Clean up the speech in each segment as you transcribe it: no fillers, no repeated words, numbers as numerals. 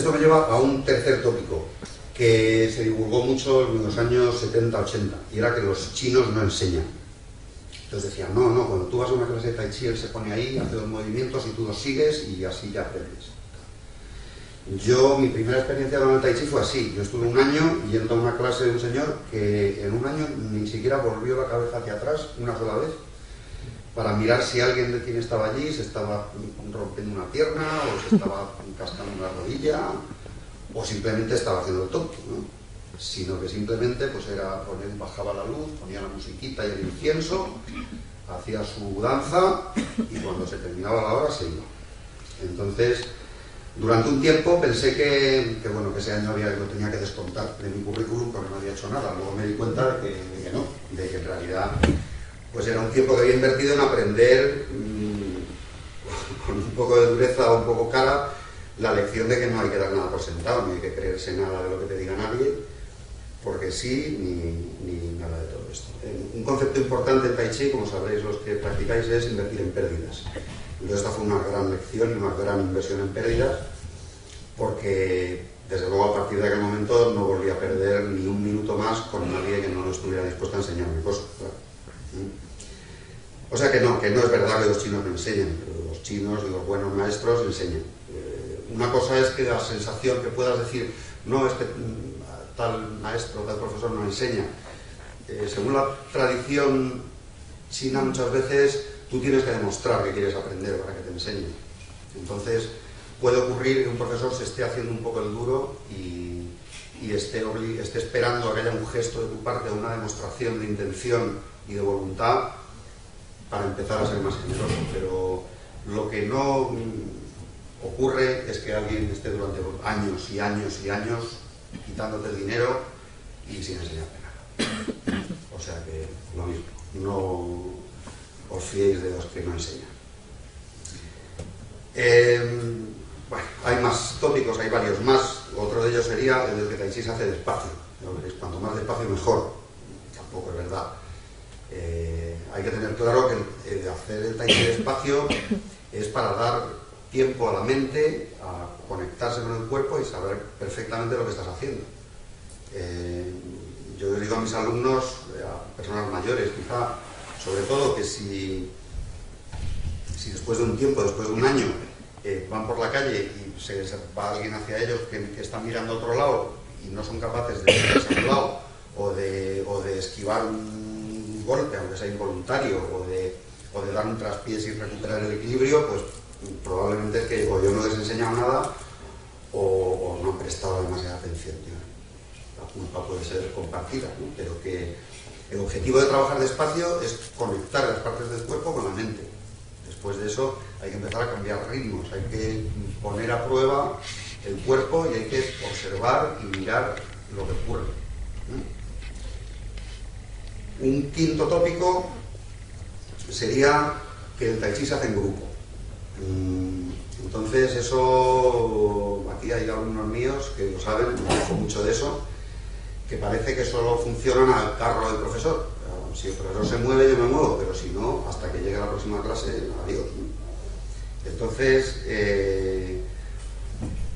Esto me lleva a un tercer tópico que se divulgó mucho en los años 70-80, y era que los chinos no enseñan. Entonces decían, no, cuando tú vas a una clase de Tai Chi, él se pone ahí, hace los movimientos y tú los sigues y así ya aprendes. Mi primera experiencia con el Tai Chi fue así. Yo estuve un año yendo a una clase de un señor que en un año ni siquiera volvió la cabeza hacia atrás una sola vez para mirar si alguien de quien estaba allí se estaba rompiendo una pierna o se estaba cascando una rodilla o simplemente estaba haciendo el tonto, ¿no? Sino que simplemente pues bajaba la luz, ponía la musiquita y el incienso, hacía su danza y cuando se terminaba la hora se iba. Entonces, durante un tiempo pensé que ese año lo tenía que descontar de mi currículum porque no había hecho nada. Luego me di cuenta de que no, de que en realidad pues era un tiempo que había invertido en aprender con un poco de dureza o un poco cara la lección de que no hay que dar nada por sentado, no hay que creerse nada de lo que te diga nadie, porque sí, ni nada de todo esto. Un concepto importante en Tai Chi, como sabréis los que practicáis, es invertir en pérdidas. Entonces esta fue una gran lección y una gran inversión en pérdidas, porque desde luego a partir de aquel momento no volví a perder ni un minuto más con nadie que no estuviera dispuesto a enseñarme cosas. Claro. O sea que no es verdad que los chinos no enseñan, pero los chinos y los buenos maestros enseñan. Una cosa es que la sensación que puedas decir, no, es que tal maestro, tal profesor no enseña. Según la tradición china, muchas veces tú tienes que demostrar que quieres aprender para que te enseñen. Entonces puede ocurrir que un profesor se esté haciendo un poco el duro y esté esperando a que haya un gesto de tu parte, una demostración de intención y de voluntad para empezar a ser más generoso. Pero lo que no ocurre es que alguien esté durante años y años y años quitándote el dinero y sin enseñarte nada. O sea que lo mismo, no os fiéis de los que no enseñan. Bueno, hay más tópicos, hay varios más. Otro de ellos sería el que Tai Chi se hace despacio. Cuanto más despacio mejor. Tampoco es verdad. Hay que tener claro que el hacer el Tai Chi despacio es para dar tiempo a la mente a conectarse con el cuerpo y saber perfectamente lo que estás haciendo. Yo les digo a mis alumnos, a personas mayores quizá, sobre todo que si después de un tiempo, después de un año, van por la calle y se va alguien hacia ellos que está mirando a otro lado y no son capaces de irse a un lado o de esquivar un golpe, aunque sea involuntario, o de dar un traspiés y recuperar el equilibrio, pues probablemente es que o yo no les he enseñado nada o no han prestado demasiada atención. La culpa puede ser compartida, ¿no? Pero que el objetivo de trabajar despacio es conectar las partes del cuerpo con la mente. Después de eso hay que empezar a cambiar ritmos, hay que poner a prueba el cuerpo y hay que observar y mirar lo que ocurre. Un quinto tópico sería que el Tai Chi se hace en grupo. Entonces eso, aquí hay alumnos míos que lo saben, me dejo mucho de eso, que parece que solo funcionan al carro del profesor. Si el profesor se mueve, yo me muevo, pero si no, hasta que llegue la próxima clase, adiós. Entonces,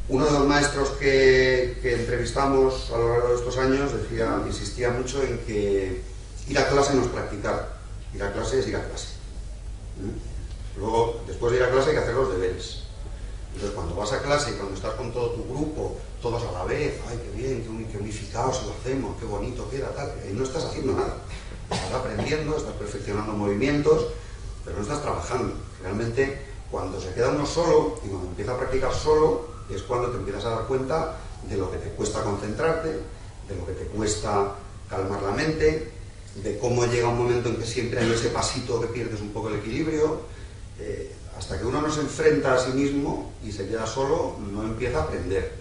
uno de los maestros que entrevistamos a lo largo de estos años insistía mucho en que ir a clase no es practicar, ir a clase es ir a clase. Luego, después de ir a clase hay que hacer los deberes. Entonces, cuando vas a clase y cuando estás con todo tu grupo, todos a la vez, ¡ay, qué bien, qué unificados lo hacemos, qué bonito queda, tal! Ahí no estás haciendo nada. Estás aprendiendo, estás perfeccionando movimientos, pero no estás trabajando. Realmente, cuando se queda uno solo y cuando empieza a practicar solo, es cuando te empiezas a dar cuenta de lo que te cuesta concentrarte, de lo que te cuesta calmar la mente, de cómo llega un momento en que siempre hay ese pasito que pierdes un poco el equilibrio. Hasta que uno no se enfrenta a sí mismo y se queda solo, no empieza a aprender.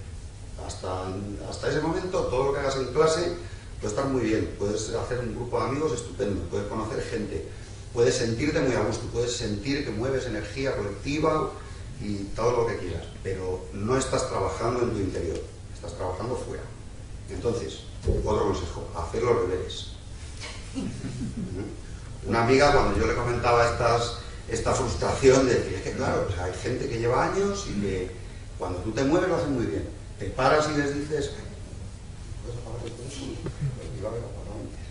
Hasta ese momento, todo lo que hagas en clase puede estar muy bien, puedes hacer un grupo de amigos estupendo, puedes conocer gente, puedes sentirte muy a gusto, puedes sentir que mueves energía colectiva y todo lo que quieras, pero no estás trabajando en tu interior, estás trabajando fuera. Entonces, otro consejo, hacer los deberes. Una amiga, cuando yo le comentaba esta frustración de decir, es que claro, hay gente que lleva años y que cuando tú te mueves lo hacen muy bien, te paras y les dices, ¿puedes apagar el teléfono? Iba a haber apagado antes.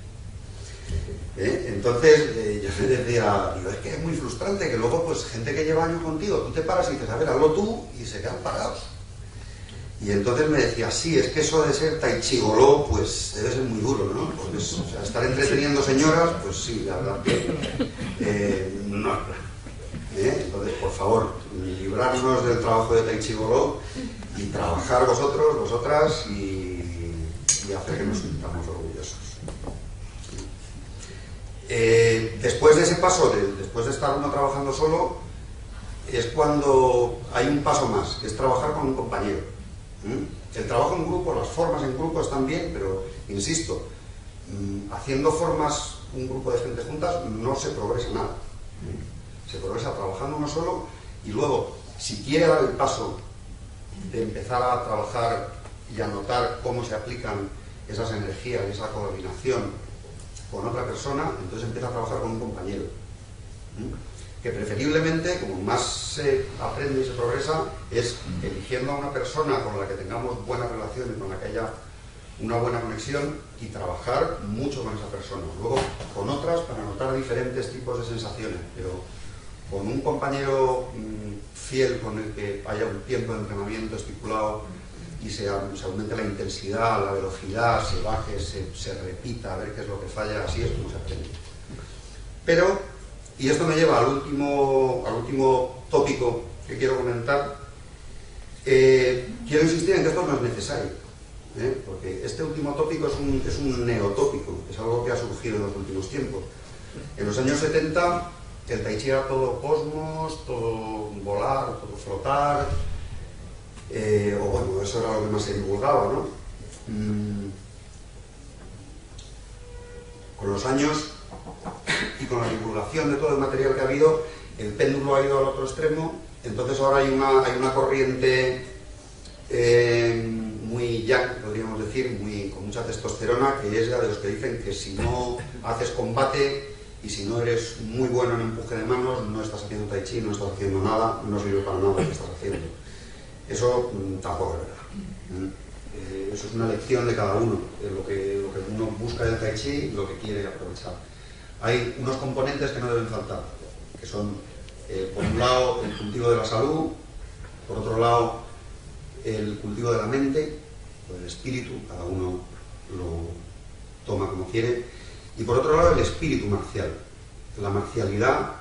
Entonces, yo le decía, digo, es que es muy frustrante que luego, pues, gente que lleva años contigo, tú te paras y dices, a ver, hazlo tú, y se quedan parados. Y entonces me decía, sí, es que eso de ser taichigoló, pues debe ser muy duro, ¿no? Porque o sea, estar entreteniendo señoras, pues sí, la verdad que no. Entonces, por favor, librarnos del trabajo de taichigoló y trabajar vosotros, vosotras y hacer que nos sintamos orgullosos. Después de ese paso, después de estar uno trabajando solo, es cuando hay un paso más, que es trabajar con un compañero. El trabajo en grupo, las formas en grupo están bien, pero insisto, haciendo formas un grupo de gente juntas no se progresa nada. Se progresa trabajando uno solo y luego, si quiere dar el paso de empezar a trabajar y a notar cómo se aplican esas energías, esa coordinación con otra persona, entonces empieza a trabajar con un compañero. Que preferiblemente, como más se aprende y se progresa, es eligiendo a una persona con la que tengamos buena relación y con la que haya una buena conexión y trabajar mucho con esa persona. Luego con otras para notar diferentes tipos de sensaciones, pero con un compañero fiel con el que haya un tiempo de entrenamiento estipulado y se aumente la intensidad, la velocidad, se baje, se repita, a ver qué es lo que falla, así es como se aprende. Pero, y esto me lleva al último tópico que quiero comentar, quiero insistir en que esto no es necesario, porque este último tópico es un neotópico, es algo que ha surgido en los últimos tiempos. En los años 70 el tai chi era todo cosmos, todo volar, todo flotar, o bueno, eso era lo que más se divulgaba, ¿no? Con los años y con la divulgación de todo el material que ha habido, el péndulo ha ido al otro extremo, entonces ahora hay una corriente muy yang, podríamos decir, con mucha testosterona, que es la de los que dicen que si no haces combate y si no eres muy bueno en empuje de manos, no estás haciendo tai chi, no estás haciendo nada, no sirve para nada lo que estás haciendo. Eso tampoco es verdad. Eso es una elección de cada uno, lo que uno busca del tai chi, lo que quiere aprovechar. Hay unos componentes que no deben faltar, que son, por un lado, el cultivo de la salud, por otro lado, el cultivo de la mente, o el espíritu, cada uno lo toma como quiere, y por otro lado, el espíritu marcial. La marcialidad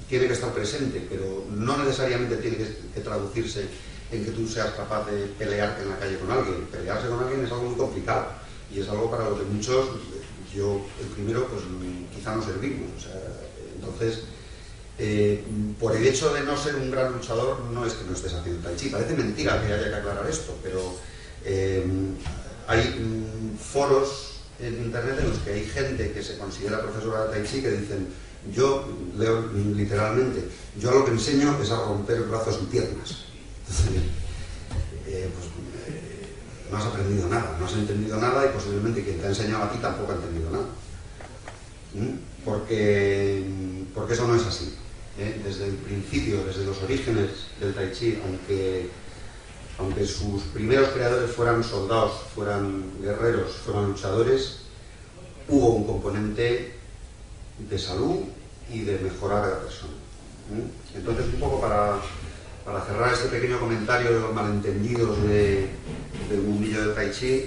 tiene que estar presente, pero no necesariamente tiene que traducirse en que tú seas capaz de pelearte en la calle con alguien. Pelearse con alguien es algo muy complicado, y es algo para lo que muchos, yo el primero, pues quizá no servimos. O sea, entonces, por el hecho de no ser un gran luchador, no es que no estés haciendo tai chi. Parece mentira que haya que aclarar esto, pero hay foros en internet en los que hay gente que se considera profesora de tai chi que dicen, yo leo literalmente, yo a lo que enseño es a romper brazos y piernas. Entonces, no has aprendido nada, no has entendido nada, y posiblemente quien te ha enseñado a ti tampoco ha entendido nada. Porque eso no es así. Desde el principio, desde los orígenes del tai chi, aunque sus primeros creadores fueran soldados, fueran guerreros, fueran luchadores, hubo un componente de salud y de mejorar a la persona. Entonces, un poco para cerrar este pequeño comentario de los malentendidos del mundillo del tai chi,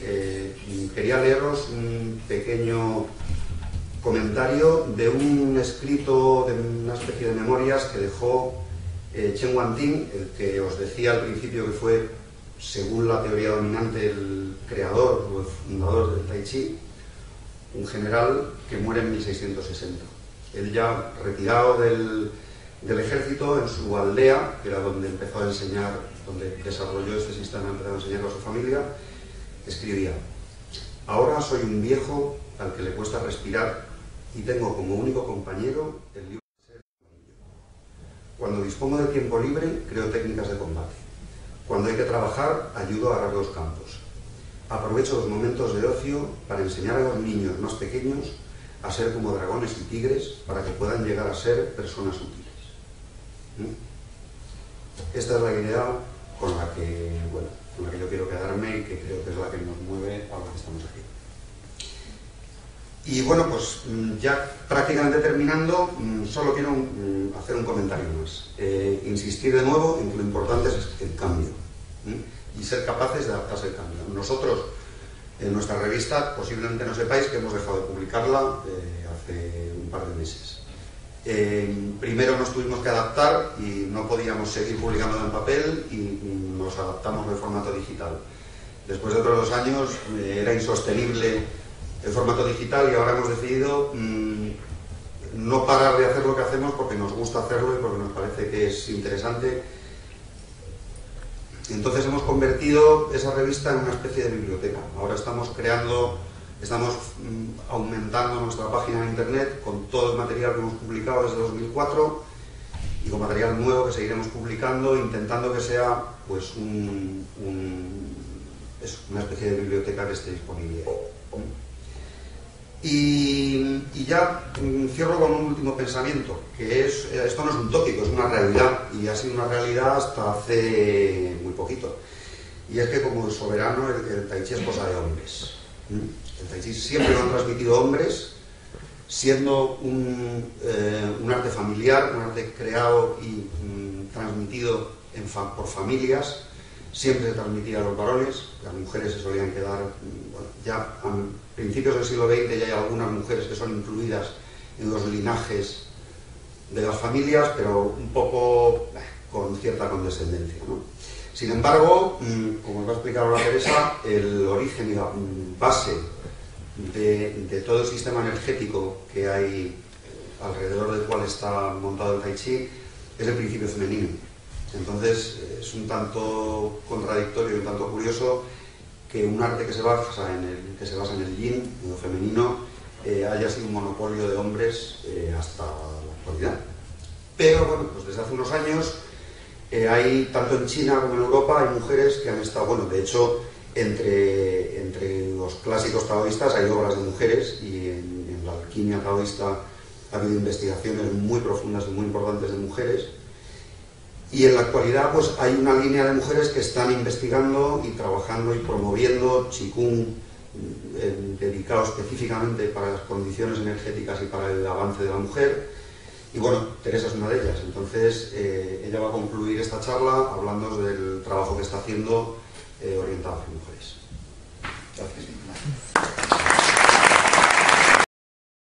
quería leeros un pequeño comentario de un escrito, de una especie de memorias que dejó Chen Wanting, el que os decía al principio que fue, según la teoría dominante, el creador o el fundador del tai chi, un general que muere en 1660. Él ya retirado del ejército, en su aldea, que era donde empezó a enseñar, donde desarrolló este sistema, empezó a enseñar a su familia, escribía: ahora soy un viejo al que le cuesta respirar y tengo como único compañero el libro de ser. Cuando dispongo de tiempo libre, creo técnicas de combate. Cuando hay que trabajar, ayudo a arar los campos. Aprovecho los momentos de ocio para enseñar a los niños más pequeños a ser como dragones y tigres para que puedan llegar a ser personas útiles. Esta es la idea con la que yo quiero quedarme. moverme y que creo que es la que nos mueve ahora que estamos aquí. Y bueno, pues ya prácticamente terminando, solo quiero hacer un comentario más. Insistir de nuevo en que lo importante es el cambio y ser capaces de adaptarse al cambio. Nosotros, en nuestra revista, posiblemente no sepáis que hemos dejado de publicarla hace un par de meses. Primero nos tuvimos que adaptar y no podíamos seguir publicándola en papel y nos adaptamos al formato digital. Después de otros 2 años era insostenible el formato digital y ahora hemos decidido no parar de hacer lo que hacemos porque nos gusta hacerlo y porque nos parece que es interesante. Entonces hemos convertido esa revista en una especie de biblioteca. Ahora estamos aumentando nuestra página de internet con todo el material que hemos publicado desde 2004 y con material nuevo que seguiremos publicando, intentando que sea pues una especie de biblioteca que esté disponible. Y ya cierro con un último pensamiento, que es, esto no es un tópico, es una realidad, y ha sido una realidad hasta hace muy poquito. Y es que como soberano el tai chi es cosa de hombres. El tai chi siempre lo han transmitido hombres, siendo un arte familiar, un arte creado y transmitido por familias. Siempre se transmitía a los varones, las mujeres se solían quedar, bueno, ya a principios del siglo XX ya hay algunas mujeres que son incluidas en los linajes de las familias, pero un poco con cierta condescendencia, ¿no? Sin embargo, como os va a explicar ahora Teresa, el origen y la base de todo el sistema energético que hay alrededor del cual está montado el tai chi es el principio femenino. Entonces es un tanto contradictorio y un tanto curioso que un arte que se basa en el yin, en lo femenino, haya sido un monopolio de hombres hasta la actualidad. Pero bueno, pues desde hace unos años hay, tanto en China como en Europa, hay mujeres que han estado, bueno, de hecho, entre los clásicos taoístas hay obras de mujeres y en la alquimia taoísta ha habido investigaciones muy profundas y muy importantes de mujeres. Y en la actualidad pues hay una línea de mujeres que están investigando y trabajando y promoviendo Qigong dedicado específicamente para las condiciones energéticas y para el avance de la mujer. Y bueno, Teresa es una de ellas. Entonces ella va a concluir esta charla hablando del trabajo que está haciendo orientado a las mujeres. Gracias.